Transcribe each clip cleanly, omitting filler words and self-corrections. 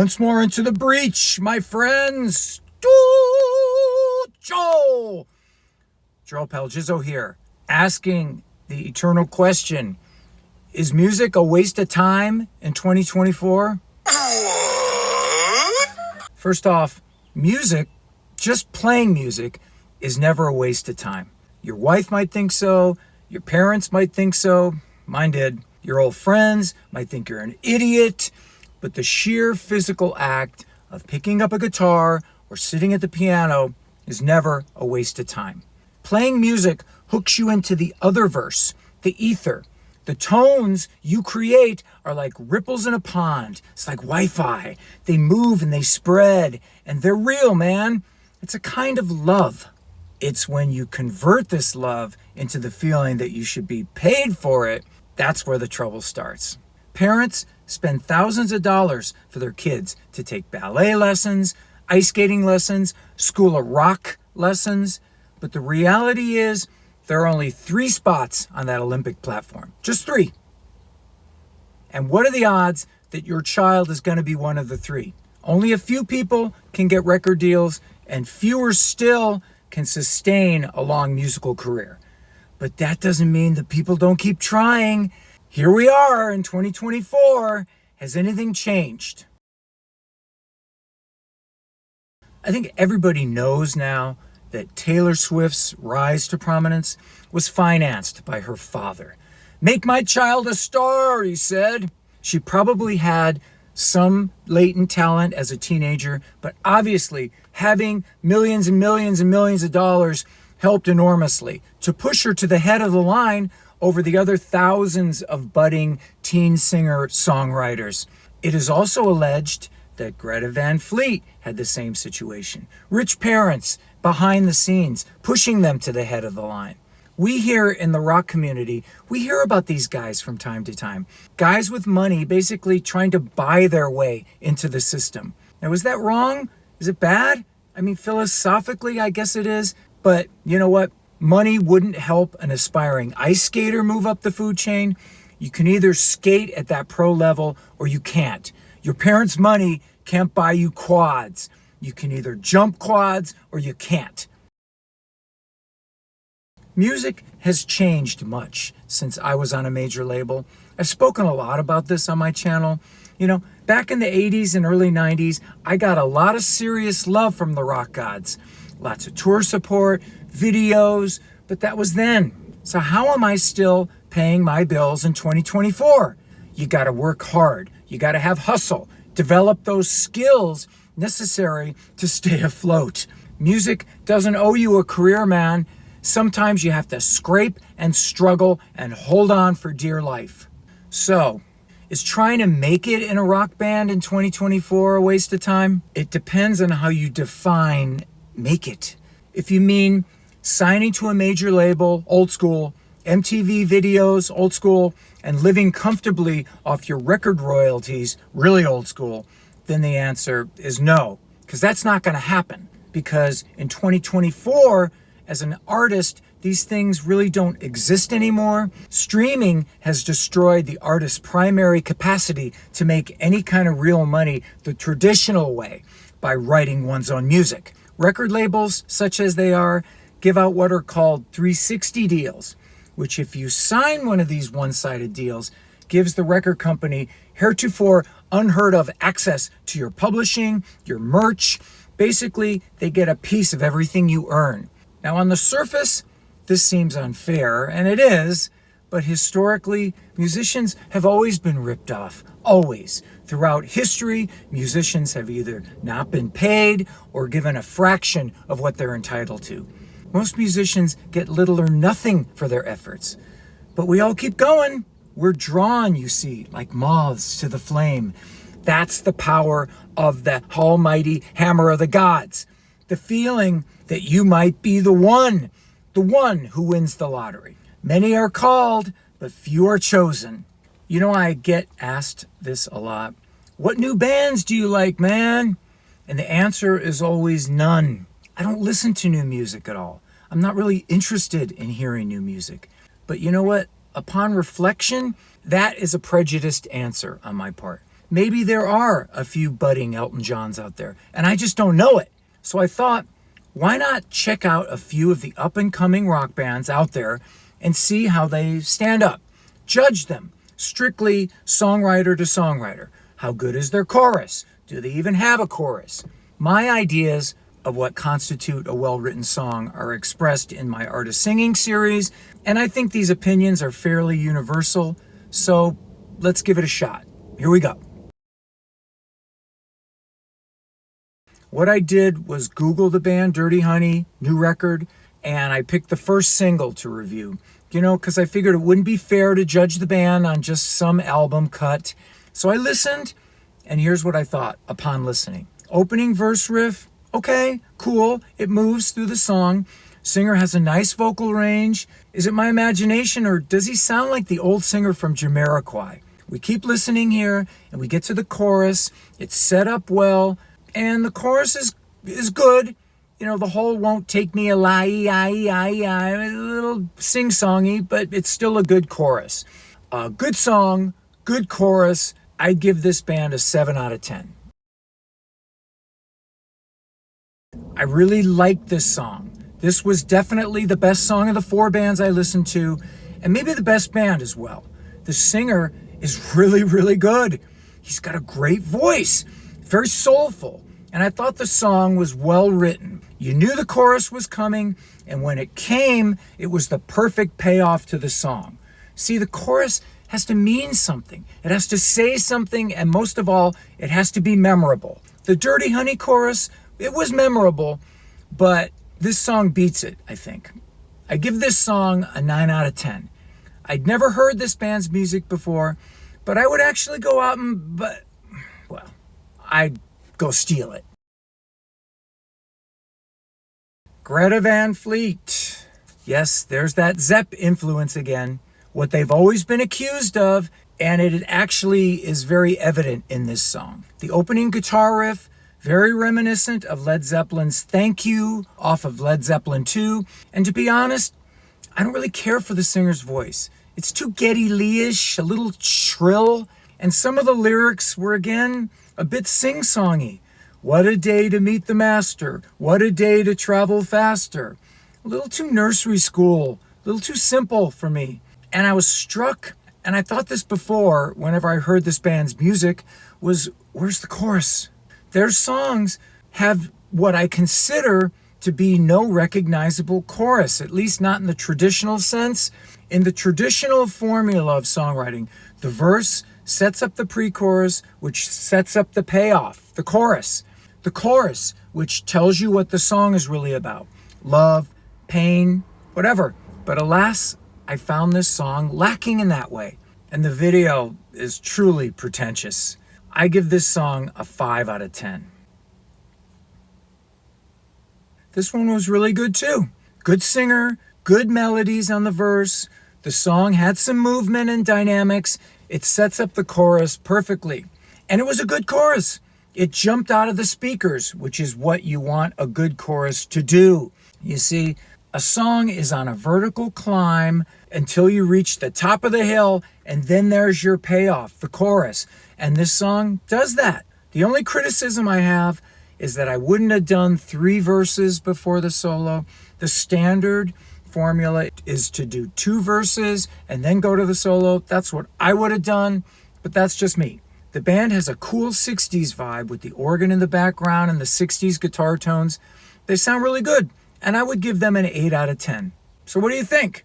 Once more into the breach, my friends. Joe Pal Jizzo here, asking the eternal question: is music a waste of time in 2024? First off, music, just playing music, is never a waste of time. Your wife might think so, your parents might think so, mine did. Your old friends might think you're an idiot, but the sheer physical act of picking up a guitar or sitting at the piano is never a waste of time. Playing music hooks you into the other verse, the ether. The tones you create are like ripples in a pond. It's like Wi-Fi. They move and they spread, and they're real, man. It's a kind of love. It's when you convert this love into the feeling that you should be paid for it, that's where the trouble starts. Parents spend thousands of dollars for their kids to take ballet lessons, ice skating lessons, school of rock lessons, but the reality is there are only 3 spots on that Olympic platform. Just 3. And what are the odds that your child is going to be one of the 3? Only a few people can get record deals, and fewer still can sustain a long musical career. But that doesn't mean that people don't keep trying. Here we are in 2024. Has anything changed? I think everybody knows now that Taylor Swift's rise to prominence was financed by her father. "Make my child a star," he said. She probably had some latent talent as a teenager, but obviously having millions and millions and millions of dollars helped enormously to push her to the head of the line over the other thousands of budding teen singer-songwriters. It is also alleged that Greta Van Fleet had the same situation. Rich parents behind the scenes, pushing them to the head of the line. We here in the rock community, we hear about these guys from time to time. Guys with money basically trying to buy their way into the system. Now, is that wrong? Is it bad? I mean, philosophically, I guess it is. But you know what? Money wouldn't help an aspiring ice skater move up the food chain. You can either skate at that pro level or you can't. Your parents' money can't buy you quads. You can either jump quads or you can't. Music has changed much since I was on a major label. I've spoken a lot about this on my channel. You know, back in the 80s and early 90s, I got a lot of serious love from the rock gods. Lots of tour support, videos, but that was then. So how am I still paying my bills in 2024? You gotta work hard. You gotta have hustle. Develop those skills necessary to stay afloat. Music doesn't owe you a career, man. Sometimes you have to scrape and struggle and hold on for dear life. So, is trying to make it in a rock band in 2024 a waste of time? It depends on how you define make it. If you mean signing to a major label, old school, MTV videos, old school, and living comfortably off your record royalties, really old school, then the answer is no, because that's not going to happen. Because in 2024, as an artist, these things really don't exist anymore. Streaming has destroyed the artist's primary capacity to make any kind of real money the traditional way, by writing one's own music. Record labels, such as they are, give out what are called 360 deals, which if you sign one of these one-sided deals, gives the record company heretofore unheard of access to your publishing, your merch. Basically, they get a piece of everything you earn. Now, on the surface, this seems unfair, and it is, but historically, musicians have always been ripped off. Always. Throughout history, musicians have either not been paid or given a fraction of what they're entitled to. Most musicians get little or nothing for their efforts. But we all keep going. We're drawn, you see, like moths to the flame. That's the power of the almighty hammer of the gods. The feeling that you might be the one who wins the lottery. Many are called, but few are chosen. You know, I get asked this a lot. What new bands do you like, man? And the answer is always none. I don't listen to new music at all. I'm not really interested in hearing new music. But you know what? Upon reflection, that is a prejudiced answer on my part. maybe there are a few budding Elton Johns out there, and I just don't know it. So I thought, why not check out a few of the up-and-coming rock bands out there and see how they stand up? Judge them, strictly songwriter to songwriter. How good is their chorus? Do they even have a chorus? My ideas of what constitute a well-written song are expressed in my Art of Singing series, and I think these opinions are fairly universal, so let's give it a shot. Here we go. What I did was Google the band Dirty Honey, new record, and I picked the first single to review. Because I figured it wouldn't be fair to judge the band on just some album cut. So I listened, and here's what I thought upon listening. Opening verse riff, okay, cool. It moves through the song. Singer has a nice vocal range. Is it my imagination, or does he sound like the old singer from Jamiroquai? We keep listening here, and we get to the chorus. It's set up well, and the chorus is good. The whole "won't take me a lie, a little sing-songy, but it's still a good chorus. Good song, good chorus. I'd give this band a 7 out of 10. I really liked this song. This was definitely the best song of the 4 bands I listened to, and maybe the best band as well. The singer is really, really good. He's got a great voice, very soulful, and I thought the song was well written. You knew the chorus was coming, and when it came, it was the perfect payoff to the song. See, the chorus has to mean something. It has to say something, and most of all, it has to be memorable. The Dirty Honey chorus, it was memorable, but this song beats it, I think. I give this song a 9 out of 10. I'd never heard this band's music before, but I would actually go out I'd go steal it. Greta Van Fleet. Yes, there's that Zepp influence again. What they've always been accused of, and it actually is very evident in this song. The opening guitar riff, very reminiscent of Led Zeppelin's Thank You off of Led Zeppelin 2. And to be honest, I don't really care for the singer's voice. It's too Geddy Lee-ish, a little shrill, and some of the lyrics were, again, a bit sing-songy. What a day to meet the master. What a day to travel faster. A little too nursery school, a little too simple for me. And I was struck, and I thought this before, whenever I heard this band's music, was, where's the chorus? Their songs have what I consider to be no recognizable chorus, at least not in the traditional sense. In the traditional formula of songwriting, the verse sets up the pre-chorus, which sets up the payoff, the chorus. The chorus, which tells you what the song is really about. Love, pain, whatever. But alas, I found this song lacking in that way. And the video is truly pretentious. I give this song a 5 out of 10. This one was really good too. Good singer, good melodies on the verse. The song had some movement and dynamics. It sets up the chorus perfectly. And it was a good chorus. It jumped out of the speakers, which is what you want a good chorus to do. You see, a song is on a vertical climb until you reach the top of the hill, and then there's your payoff, the chorus. And this song does that. The only criticism I have is that I wouldn't have done 3 verses before the solo. The standard formula is to do 2 verses and then go to the solo. That's what I would have done, but that's just me. The band has a cool 60s vibe with the organ in the background and the 60s guitar tones. They sound really good, and I would give them an 8 out of 10. So what do you think?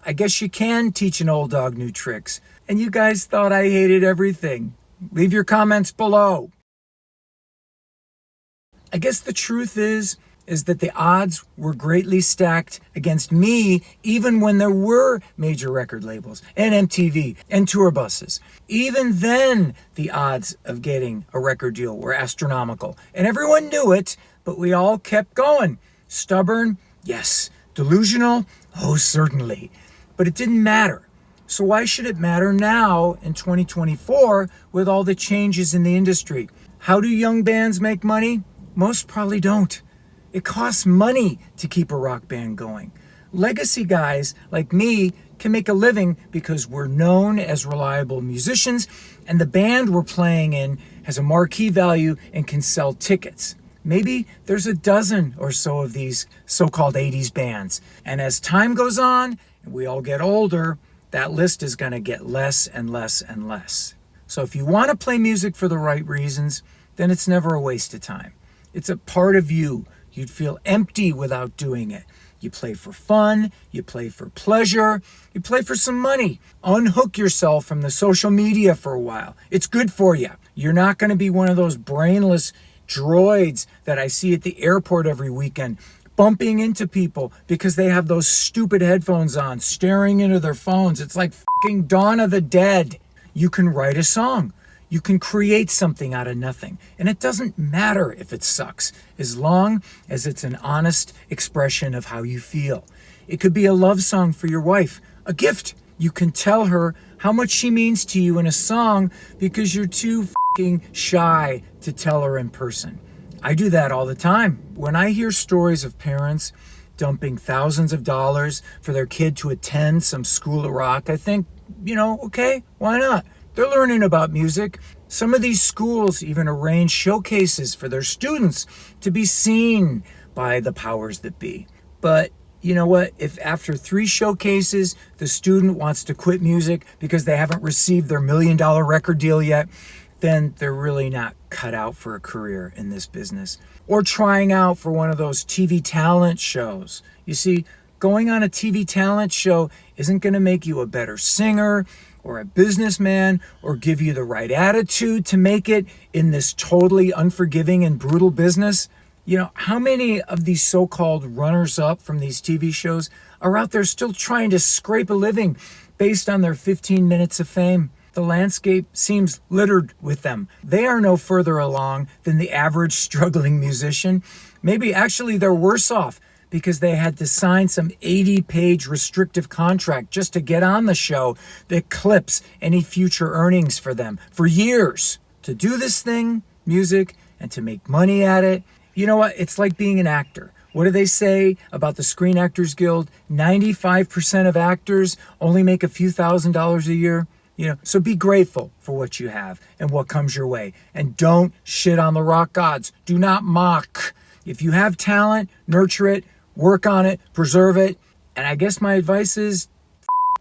I guess you can teach an old dog new tricks. And you guys thought I hated everything. Leave your comments below. I guess the truth is that the odds were greatly stacked against me, even when there were major record labels and MTV and tour buses. Even then, the odds of getting a record deal were astronomical. And everyone knew it, but we all kept going. Stubborn? Yes. Delusional? Oh, certainly. But it didn't matter. So why should it matter now in 2024 with all the changes in the industry? How do young bands make money? Most probably don't. It costs money to keep a rock band going. Legacy guys like me can make a living because we're known as reliable musicians and the band we're playing in has a marquee value and can sell tickets. Maybe there's a dozen or so of these so-called 80s bands. And as time goes on and we all get older, that list is going to get less and less and less. So if you want to play music for the right reasons, then it's never a waste of time. It's a part of you. You'd feel empty without doing it. You play for fun, you play for pleasure, you play for some money. Unhook yourself from the social media for a while. It's good for you. You're not going to be one of those brainless droids that I see at the airport every weekend, bumping into people because they have those stupid headphones on, staring into their phones. It's like fucking Dawn of the Dead. You can write a song. You can create something out of nothing. And it doesn't matter if it sucks, as long as it's an honest expression of how you feel. It could be a love song for your wife, a gift. You can tell her how much she means to you in a song because you're too fucking shy to tell her in person. I do that all the time. When I hear stories of parents dumping thousands of dollars for their kid to attend some school of rock, I think, okay, why not? They're learning about music. Some of these schools even arrange showcases for their students to be seen by the powers that be. But you know what? If after 3 showcases, the student wants to quit music because they haven't received their $1 million record deal yet, then they're really not cut out for a career in this business. Or trying out for one of those TV talent shows. You see, going on a TV talent show isn't going to make you a better singer or a businessman or give you the right attitude to make it in this totally unforgiving and brutal business. How many of these so-called runners-up from these TV shows are out there still trying to scrape a living based on their 15 minutes of fame? The landscape seems littered with them. They are no further along than the average struggling musician. Maybe actually they're worse off because they had to sign some 80-page restrictive contract just to get on the show that clips any future earnings for them for years. To do this thing, music, and to make money at it, you know what? It's like being an actor. What do they say about the Screen Actors Guild? 95% of actors only make a few $1,000s a year. So be grateful for what you have and what comes your way. And don't shit on the rock gods. Do not mock. If you have talent, nurture it, work on it, preserve it. And I guess my advice is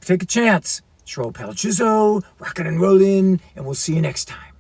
take a chance. It's your old pal Jizzo, rockin' and rollin', and we'll see you next time.